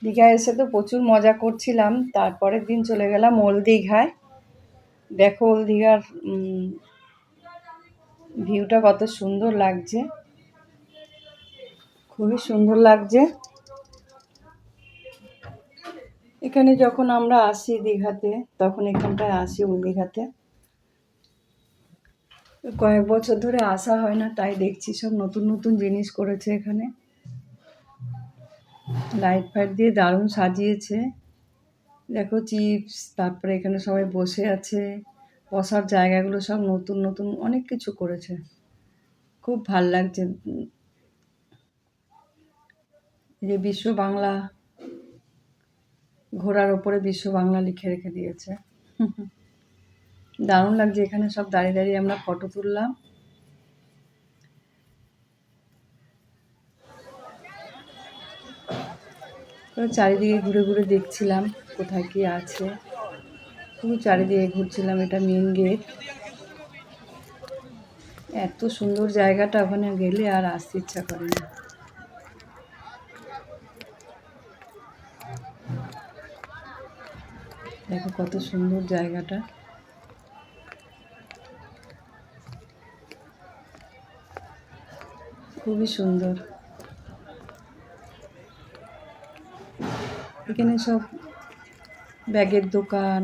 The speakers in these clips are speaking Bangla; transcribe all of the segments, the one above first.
দীঘায় এসে তো প্রচুর মজা করছিলাম। তারপরের দিন চলে গেলাম ওল্ড দীঘায়। দেখো ওল্ড দীঘার ভিউটা কত সুন্দর লাগছে, খুবই সুন্দর লাগছে। এখানে যখন আমরা আসি দীঘাতে, তখন এখানটায় আসি ওল্ড দীঘাতে। কয়েক বছর ধরে আসা হয় না, তাই দেখছি সব নতুন নতুন জিনিস করেছে এখানে। লাইট ফাইট দিয়ে দারুণ সাজিয়েছে। দেখো চিপস, তারপরে এখানে সবাই বসে আছে, বসার জায়গাগুলো সব নতুন নতুন অনেক কিছু করেছে, খুব ভাল লাগছে। যে বিশ্ব বাংলা, ঘোড়ার ওপরে বিশ্ব বাংলা লিখে রেখে দিয়েছে। দারুণ লাগছে। এখানে সব দাঁড়িয়ে দাঁড়িয়ে আমরা ফটো তুললাম। তো চারিদিকে ঘুরে ঘুরে দেখছিলাম কোথায় কি আছে, পুরো চারিদিকে ঘুরছিলাম। এটা মেন গেট। এত সুন্দর জায়গাটা, ওখানে গেলে আর আসতে ইচ্ছা করে না। দেখো কত সুন্দর জায়গাটা, খুবই সুন্দর। এখানে সব ব্যাগের দোকান,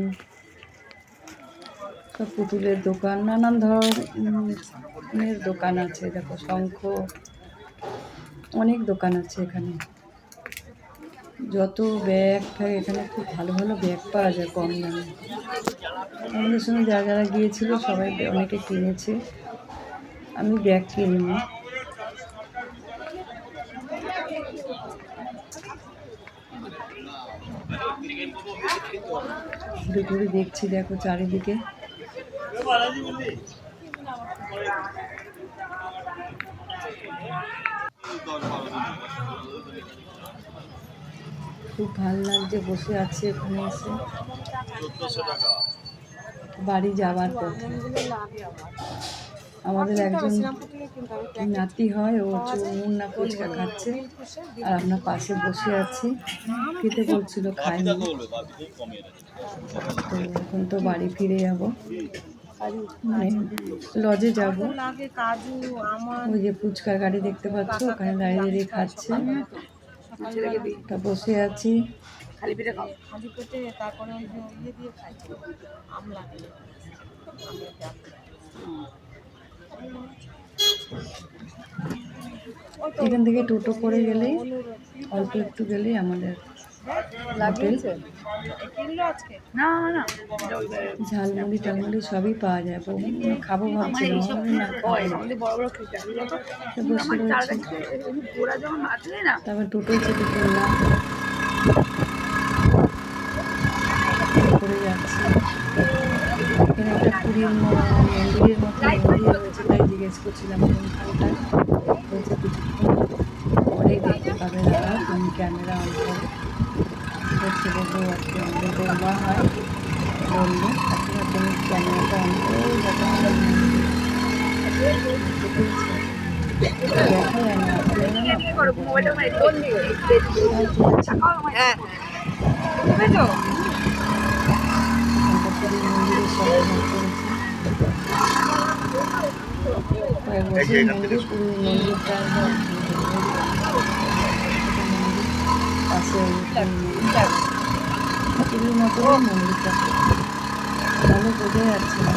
সব পুতুলের দোকান, নানান ধরনের দোকান আছে। দেখো শঙ্খ, অনেক দোকান আছে এখানে। যত ব্যাগ ফ্যাগ, এখানে খুব ভালো ভালো ব্যাগ পাওয়া যায় কম দামে। আমাদের সঙ্গে যারা যারা গিয়েছিল সবাই অনেকে কিনেছে, আমি ব্যাগ কিনিনি। ঘুরে ঘুরে দেখছি, দেখো চারিদিকে। খুব ভালো লাগছে, বসে আছি ওখানে এসে। বাড়ি যাওয়ার পথে আমাদের একজন নাতি হয়, ও মুন্না ফুচকা খাচ্ছে, আর আমরা পাশে বসে আছি। খেতে বলছিল, খাইনি। তো এখন তো বাড়ি ফিরে যাব, মানে লজে যাব। ওই যে ফুচকার গাড়ি দেখতে পাচ্ছ, ওখানে দাঁড়িয়ে দাঁড়িয়ে খাচ্ছে। তা বসে আছি। খালি পেটে খাও, খালি পেটে। তারপরে ওই যে ইয়ে দিয়ে খাই, আমলা দিয়ে। এখান থেকে টোটো করে গেলেই, অল্প একটু গেলেই আমাদের হোটেল। ঝালমুড়ি টালমুড়ি সবই পাওয়া যায়। খাবো ভাবছিলাম, তারপর টোটোয় চেপে পড়লাম, করে যাচ্ছি। এখানে একটা পুরীর মন্দিরের মতো মন্দির রয়েছে, তাই জিজ্ঞেস করছিলাম কোনখানটায়। বলছে কিছুক্ষণ পরেই দেখতে পাবে দাদা, তুমি ক্যামেরা অন করো। ছেলে বউ আজকে আমাদের বৌমা হয়, বললো এখন তুমি ক্যামেরাটা অন করো। দেখা যায় না। মন্দিরের সবাই করেছে, মন্দির পুরো মন্দিরটা পাশে পুরীর মতো মন্দিরটা ভালো বোঝা যাচ্ছে না।